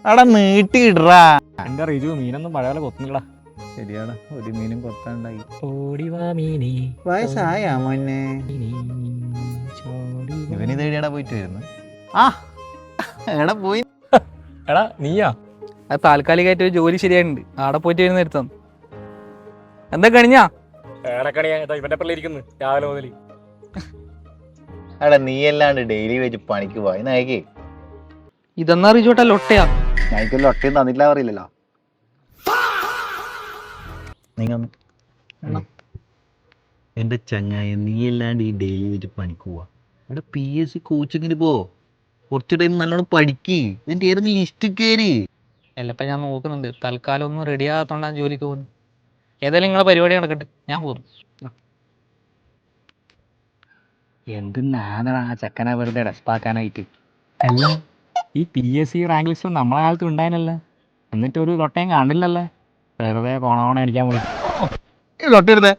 അവിടെ നീട്ടിയിടറാ. എന്റെ റിജു മീനൊന്നും പഴയ കൊത്തുന്നില്ല. ശരിയാണ്, ഒരു മീനും കൊത്താണ്ടായി. ഓടിവാ മീനെ വയസ്സായ മോനെ. ഇവനിത് എവിടെയാടാ പോയിട്ട് വരുന്നു? ആ എടാ പോയി. എടാ നീയാ? അത് താൽക്കാലികമായിട്ട് ഒരു ജോലി ശരിയായിട്ടുണ്ട്, അവിടെ പോയിട്ട് വരുന്ന എടുത്താ. എന്താ കണിഞ്ഞാ? ഇവന്റെ പിള്ളേരിക്കുന്നു രാവിലെ മുതൽ. എടാ നീ അല്ലാണ്ട് ഡെയിലി വെച്ച് പണിക്ക് പോയി നായിക്കേ. ഇതെന്നാ റിജോട്ടാ ലൊട്ടയാ? ഞാനിക്കൊല്ല ഒട്ടയും തന്നില്ല പറയില്ലല്ലോ. എന്റെ ചങ്ങായ, നീ അല്ലാണ്ട് ഈ ഡെയിലി വെച്ച് പണിക്ക് പോവാ. എടാ PSC കോച്ചിങ്ങിന് പോ, കുറച്ച് ടൈം നല്ലോണം പഠിക്ക്, ഇതിന്റെ ഏതെങ്കിലും ലിസ്റ്റ് കയറി. എല്ലപ്പം ഞാൻ നോക്കുന്നുണ്ട്, തൽക്കാലം ഒന്നും റെഡി ആകാത്തോണ്ടാണ് ജോലിക്ക് പോകുന്നത്. ഏതായാലും നിങ്ങളെ പരിപാടി നടക്കട്ടെ, ഞാൻ പോകുന്നു. എന്തിനാണ് ആ ചെക്കനെ വെറുതെ ഡെസ്പാക്കാനായിട്ട്? അല്ല, ഈ PSC റാങ്ക് ലിസ്റ്റ് നമ്മളെ കാലത്ത് ഉണ്ടായിരുന്നല്ലേ, എന്നിട്ട് ഒരു തൊട്ടയും കാണില്ലല്ലേ? വെറുതെ കോണോണ അടിക്കാൻ പോയി. തൊട്ടെടുത്തേ